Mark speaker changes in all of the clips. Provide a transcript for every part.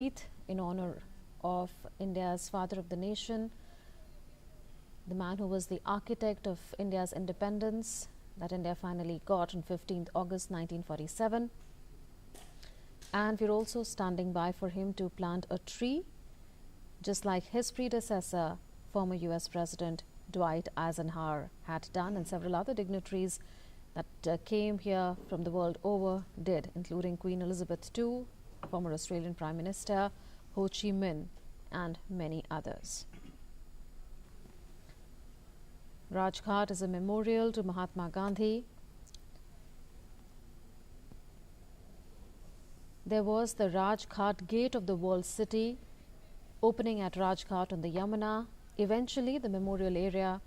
Speaker 1: in honor of India's father of the nation, the man who was the architect of India's independence that India finally got on 15th August 1947. And we're also standing by for him to plant a tree, just like his predecessor, former US President Dwight Eisenhower, had done, and several other dignitaries that came here from the world over did, including Queen Elizabeth II, former Australian Prime Minister Ho Chi Minh, and many others. Raj Ghat is a memorial to Mahatma Gandhi. There was the Raj Ghat gate of the walled city opening at Raj Ghat on the Yamuna. Eventually, the memorial area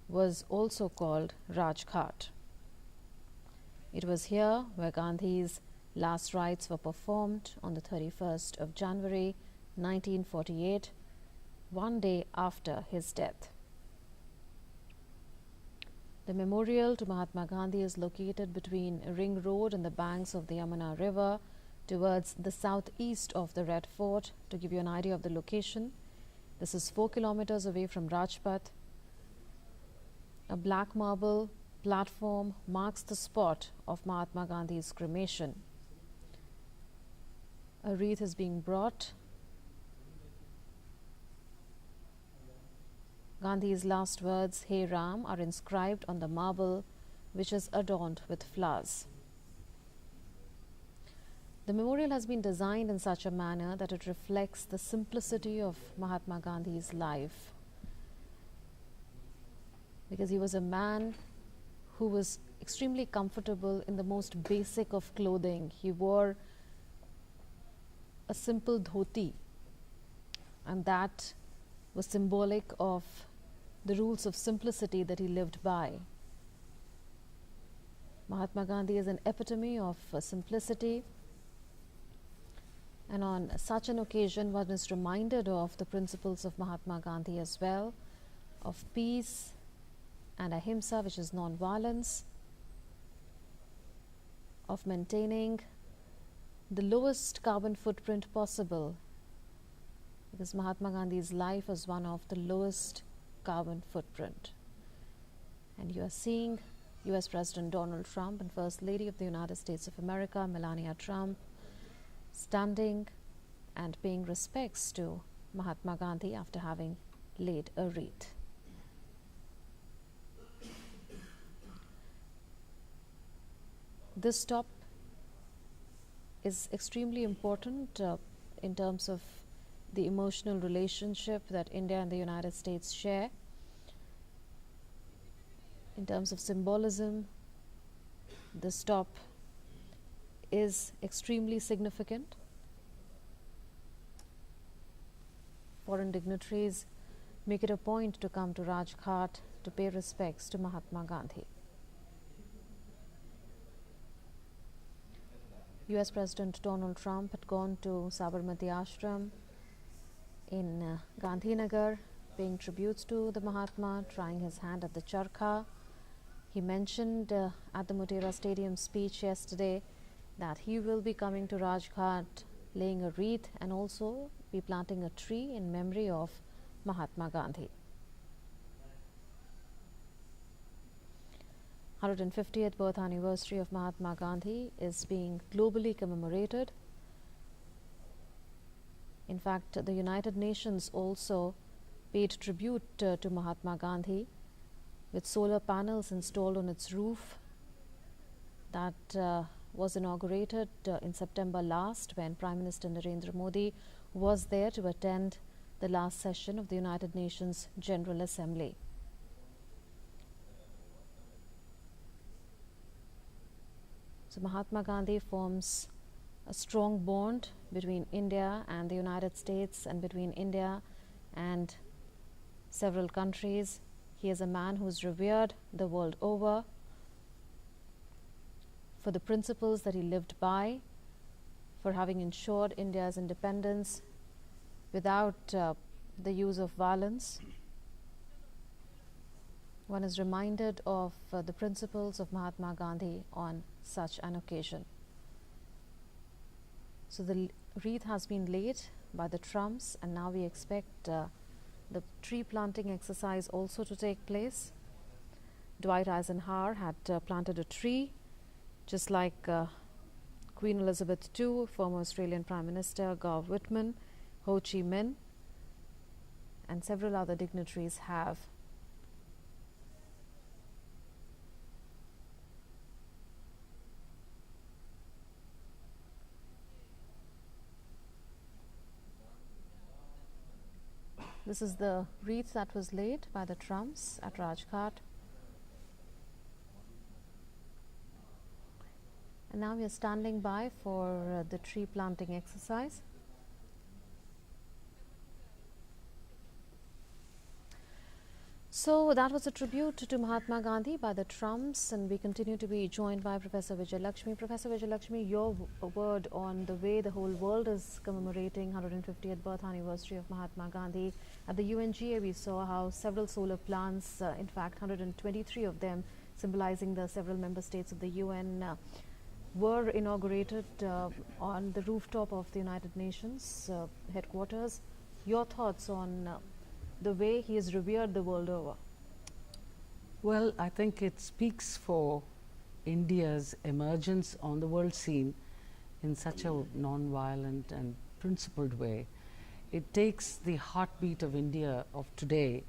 Speaker 1: was also called Raj Ghat. It was here where Gandhi's last rites were performed on the 31st of January 1948, one day after his death. The memorial to Mahatma Gandhi is located between Ring Road and the banks of the Yamuna River towards the southeast of the Red Fort. To give you an idea of the location, this is 4 kilometers away from Rajpath. A black marble platform marks the spot of Mahatma Gandhi's cremation. A wreath is being brought. Gandhi's last words, "Hey Ram," are inscribed on the marble, which is adorned with flowers. The memorial has been designed in such a manner that it reflects the simplicity of Mahatma Gandhi's life, because he was a man who was extremely comfortable in the most basic of clothing. He wore a simple dhoti, and that was symbolic of the rules of simplicity that he lived by. Mahatma Gandhi is an epitome of simplicity, and on such an occasion one is reminded of the principles of Mahatma Gandhi as well, of peace and ahimsa, which is non-violence, of maintaining the lowest carbon footprint possible, because Mahatma Gandhi's life was one of the lowest carbon footprint. And you are seeing US President Donald Trump and First Lady of the United States of America, Melania Trump, standing and paying respects to Mahatma Gandhi after having laid a wreath. This stop is extremely important in terms of the emotional relationship that India and the United States share. In terms of symbolism, this stop is extremely significant. Foreign dignitaries make it a point to come to Raj Ghat to pay respects to Mahatma Gandhi. US President Donald Trump had gone to Sabarmati Ashram in Gandhinagar, paying tributes to the Mahatma, trying his hand at the charkha. He mentioned at the Motera Stadium speech yesterday that he will be coming to Raj Ghat, laying a wreath, and also be planting a tree in memory of Mahatma Gandhi. 150th birth anniversary of Mahatma Gandhi is being globally commemorated. In fact, the United Nations also paid tribute to Mahatma Gandhi with solar panels installed on its roof. That was inaugurated in September last, when Prime Minister Narendra Modi was there to attend the last session of the United Nations General Assembly. So Mahatma Gandhi forms a strong bond between India and the United States, and between India and several countries. He is a man who is revered the world over for the principles that he lived by, for having ensured India's independence without the use of violence. One is reminded of the principles of Mahatma Gandhi on such an occasion. So the wreath has been laid by the Trumps, and now we expect the tree planting exercise also to take place. Dwight Eisenhower had planted a tree, just like Queen Elizabeth II, former Australian Prime Minister Gore Whitman, Ho Chi Minh, and several other dignitaries have. This is the wreath that was laid by the Trumps at Raj Ghat. And now we are standing by for the tree planting exercise. So that was a tribute to Mahatma Gandhi by the Trumps, and we continue to be joined by Professor Vijay Lakshmi. Professor Vijay Lakshmi, your word on the way the whole world is commemorating 150th birth anniversary of Mahatma Gandhi. At the UNGA, we saw how several solar plants, in fact 123 of them, symbolizing the several member states of the UN, were inaugurated on the rooftop of the United Nations headquarters. Your thoughts on the way he is revered the world over?
Speaker 2: Well, I think it speaks for India's emergence on the world scene in such a non-violent and principled way. It takes the heartbeat of India of today,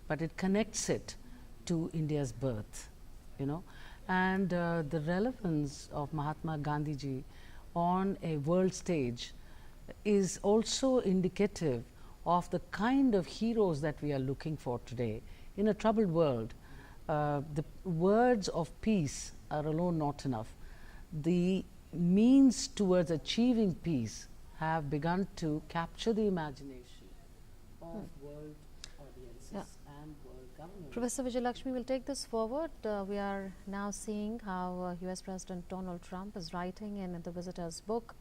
Speaker 2: but it connects it to India's birth, you know. And the relevance of Mahatma Gandhi ji on a world stage is also indicative of the kind of heroes that we are looking for today. In a troubled world, the words of peace are alone not enough. The means towards achieving peace have begun to capture the imagination of world audiences and world governments.
Speaker 1: Professor Vijay Lakshmi will take this forward. We are now seeing how US President Donald Trump is writing in the visitor's book.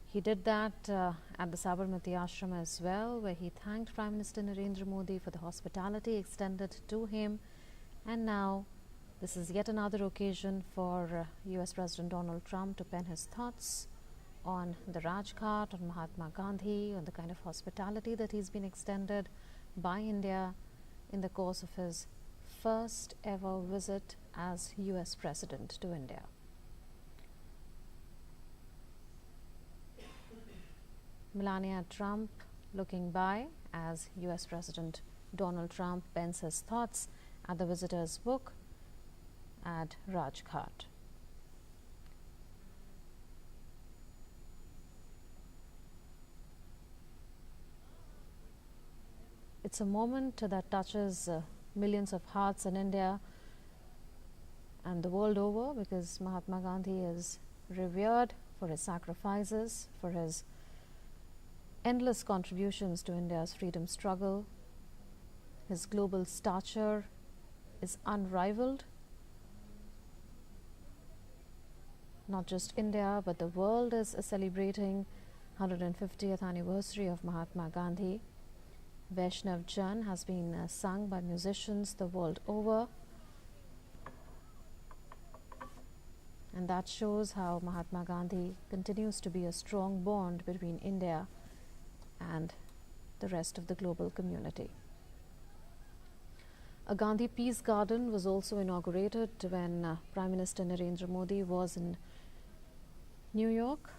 Speaker 1: He did that at the Sabarmati Ashram as well, where he thanked Prime Minister Narendra Modi for the hospitality extended to him. And now this is yet another occasion for US President Donald Trump to pen his thoughts on the Raj Ghat, on Mahatma Gandhi, on the kind of hospitality that he's been extended by India in the course of his first ever visit as US President to India. Melania Trump looking by as US President Donald Trump pens his thoughts at the visitor's book at Raj Ghat. It's a moment that touches millions of hearts in India and the world over, because Mahatma Gandhi is revered for his sacrifices, for his endless contributions to India's freedom struggle. His global stature is unrivaled. Not just India, but the world is celebrating 150th anniversary of Mahatma Gandhi. Vaishnav Jan has been sung by musicians the world over, and that shows how Mahatma Gandhi continues to be a strong bond between India and the rest of the global community. A Gandhi Peace Garden was also inaugurated when Prime Minister Narendra Modi was in New York.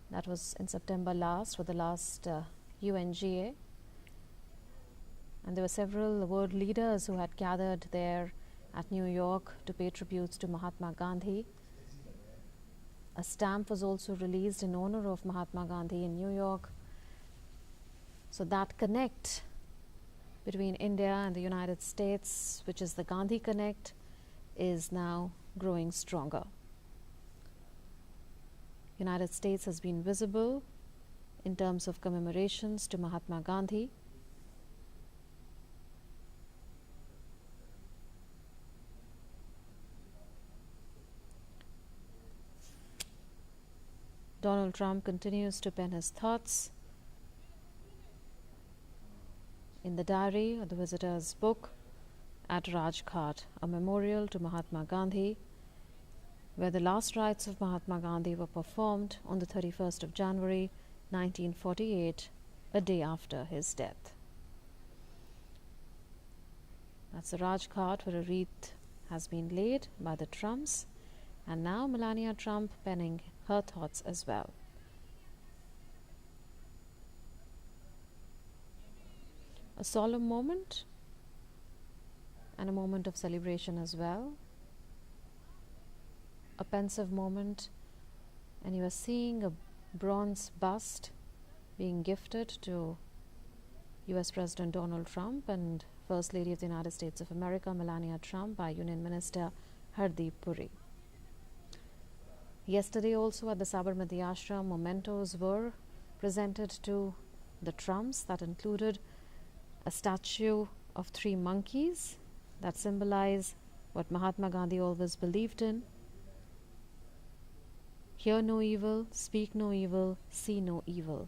Speaker 1: That was in September last, for the last UNGA. And there were several world leaders who had gathered there at New York to pay tributes to Mahatma Gandhi. A stamp was also released in honor of Mahatma Gandhi in New York. So that connect between India and the United States, which is the Gandhi Connect, is now growing stronger. United States has been visible in terms of commemorations to Mahatma Gandhi. Donald Trump continues to pen his thoughts in the diary or the visitor's book at Raj Ghat, a memorial to Mahatma Gandhi, where the last rites of Mahatma Gandhi were performed on the 31st of January 1948, a day after his death. That's the Raj Ghat, where a wreath has been laid by the Trumps, and now Melania Trump penning her thoughts as well. A solemn moment and a moment of celebration as well. A pensive moment, and you are seeing a bronze bust being gifted to US President Donald Trump and First Lady of the United States of America Melania Trump by Union Minister Hardeep Puri. Yesterday also at the Sabarmati Ashram, mementos were presented to the Trumps that included a statue of 3 monkeys that symbolize what Mahatma Gandhi always believed in: hear no evil, speak no evil, see no evil.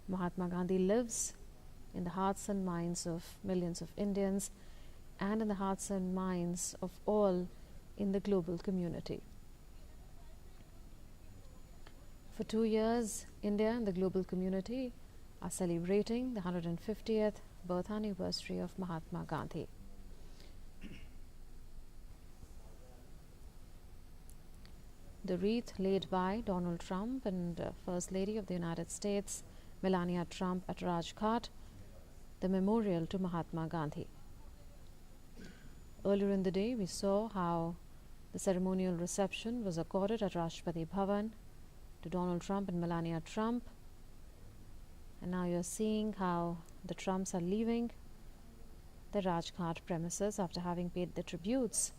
Speaker 1: Mahatma Gandhi lives in the hearts and minds of millions of Indians and in the hearts and minds of all in the global community. For 2 years, India and the global community are celebrating the 150th birth anniversary of Mahatma Gandhi. The wreath laid by Donald Trump and First Lady of the United States Melania Trump at Raj Ghat, the memorial to Mahatma Gandhi. Earlier in the day, we saw how the ceremonial reception was accorded at Rashtrapati Bhavan to Donald Trump and Melania Trump. And now you're seeing how the Trumps are leaving the Raj Ghat premises after having paid their tributes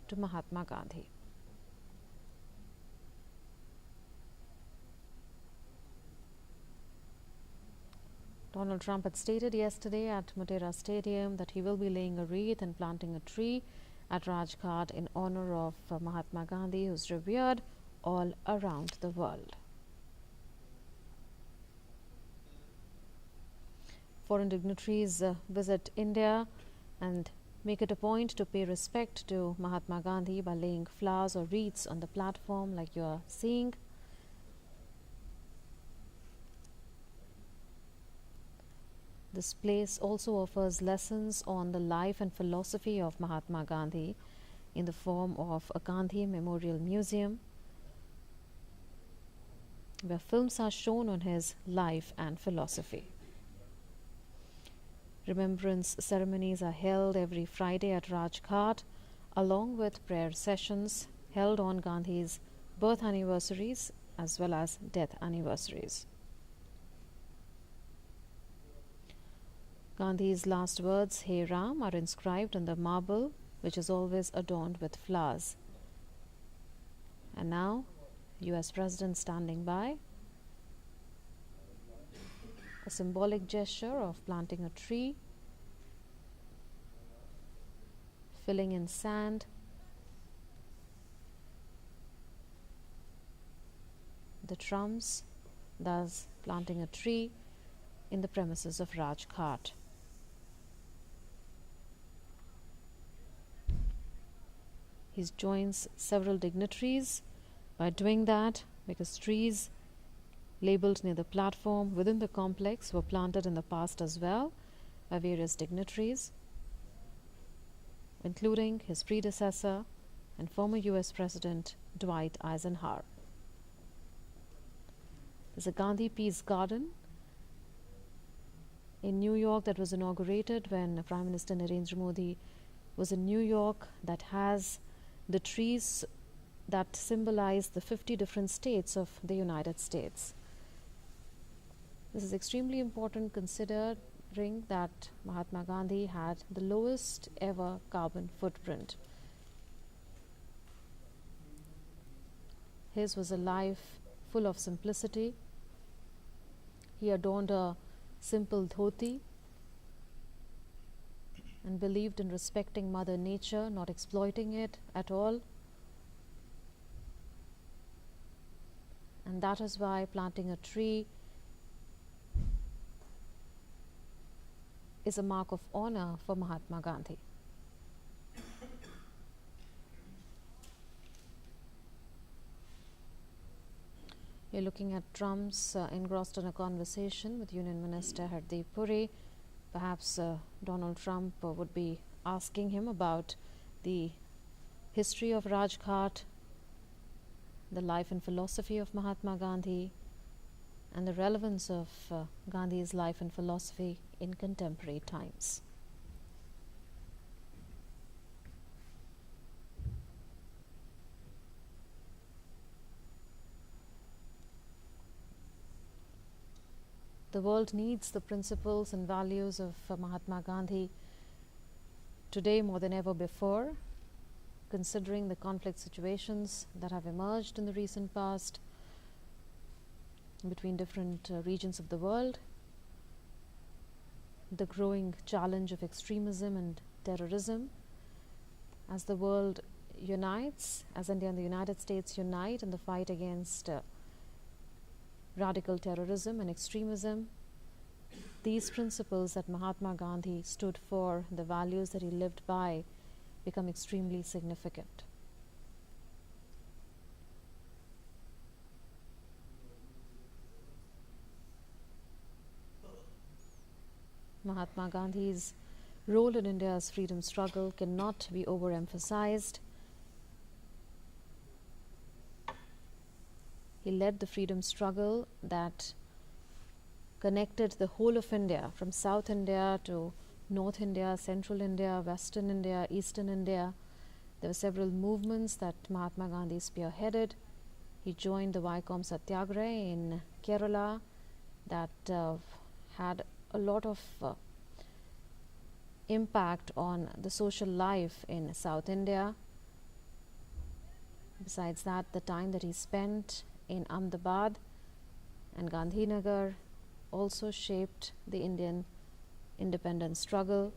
Speaker 1: to Mahatma Gandhi. Donald Trump had stated yesterday at Motera Stadium that he will be laying a wreath and planting a tree at Raj Ghat in honor of Mahatma Gandhi, who's revered all around the world. Foreign dignitaries visit India and make it a point to pay respect to Mahatma Gandhi by laying flowers or wreaths on the platform like you are seeing. This place also offers lessons on the life and philosophy of Mahatma Gandhi in the form of a Gandhi Memorial Museum, where films are shown on his life and philosophy. Remembrance ceremonies are held every Friday at Raj Ghat, along with prayer sessions held on Gandhi's birth anniversaries as well as death anniversaries. Gandhi's last words, "Hey Ram," are inscribed on the marble, which is always adorned with flowers. And now, US President standing by, a symbolic gesture of planting a tree, filling in sand, the Trumps, thus planting a tree in the premises of Raj Ghat. He joins several dignitaries by doing that because trees labeled near the platform within the complex were planted in the past as well by various dignitaries, including his predecessor and former US President Dwight Eisenhower. There's a Gandhi Peace Garden in New York that was inaugurated when Prime Minister Narendra Modi was in New York, that has the trees that symbolize the 50 different states of the United States. This is extremely important considering that Mahatma Gandhi had the lowest ever carbon footprint. His was a life full of simplicity. He adorned a simple dhoti and believed in respecting Mother Nature, not exploiting it at all. And that is why planting a tree is a mark of honor for Mahatma Gandhi. You're looking at Trump's engrossed in a conversation with Union Minister Hardeep Puri. Perhaps Donald Trump would be asking him about the history of Raj Ghat, the life and philosophy of Mahatma Gandhi, and the relevance of Gandhi's life and philosophy in contemporary times. The world needs the principles and values of Mahatma Gandhi today more than ever before, considering the conflict situations that have emerged in the recent past between different regions of the world, the growing challenge of extremism and terrorism. As the world unites, as India and the United States unite in the fight against radical terrorism and extremism, these principles that Mahatma Gandhi stood for, the values that he lived by, become extremely significant. Mahatma Gandhi's role in India's freedom struggle cannot be overemphasized. He led the freedom struggle that connected the whole of India, from South India to North India, Central India, Western India, Eastern India. There were several movements that Mahatma Gandhi spearheaded. He joined the Vaikom Satyagraha in Kerala that had a lot of impact on the social life in South India. Besides that, the time that he spent in Ahmedabad and Gandhinagar also shaped the Indian independence struggle.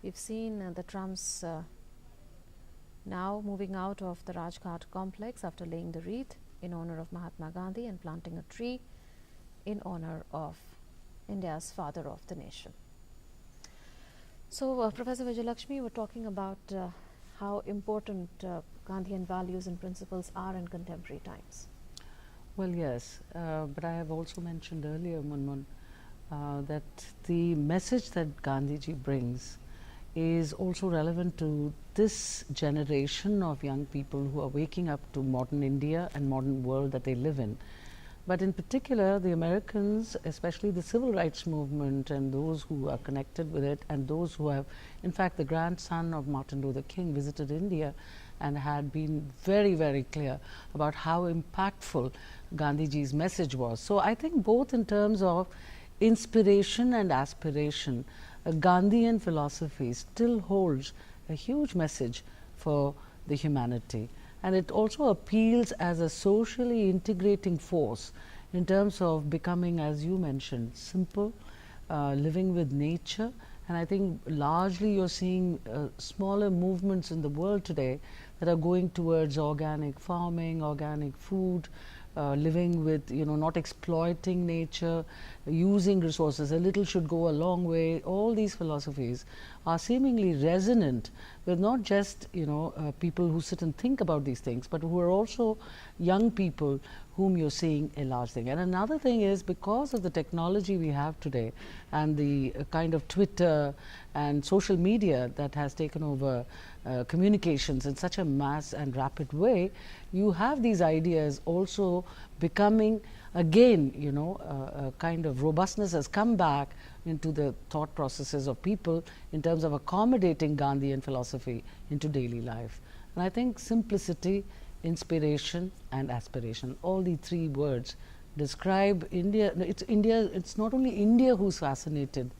Speaker 1: We've seen the Trumps now moving out of the Raj Ghat complex after laying the wreath in honor of Mahatma Gandhi and planting a tree in honor of India's father of the nation. So, Professor Vijayalakshmi, we're talking about how important Gandhian values and principles are in contemporary times.
Speaker 2: Well, yes, but I have also mentioned earlier, Munmun, that the message that Gandhiji brings is also relevant to this generation of young people who are waking up to modern India and modern world that they live in. But in particular, the Americans, especially the civil rights movement and those who are connected with it, and those who have, in fact, the grandson of Martin Luther King visited India and had been very, very clear about how impactful Gandhiji's message was. So I think both in terms of inspiration and aspiration, Gandhian philosophy still holds a huge message for the humanity. And it also appeals as a socially integrating force in terms of becoming, as you mentioned, simple, living with nature. And I think largely you're seeing smaller movements in the world today that are going towards organic farming, organic food, living with, not exploiting nature, using resources. A little should go a long way. All these philosophies are seemingly resonant with not just, people who sit and think about these things, but who are also young people whom you're seeing a large thing. And another thing is, because of the technology we have today and the kind of Twitter and social media that has taken over communications in such a mass and rapid way, you have these ideas also becoming again, a kind of robustness has come back into the thought processes of people in terms of accommodating Gandhian philosophy into daily life. And I think simplicity, inspiration and aspiration, all the three words describe India. It's not only India who's fascinated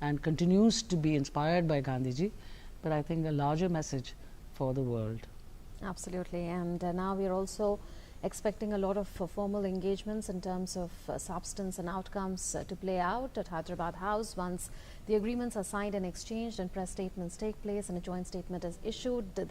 Speaker 2: and continues to be inspired by Gandhiji, but I think a larger message for the world.
Speaker 1: Absolutely, and now we are also expecting a lot of formal engagements in terms of substance and outcomes to play out at Hyderabad House once the agreements are signed and exchanged and press statements take place and a joint statement is issued.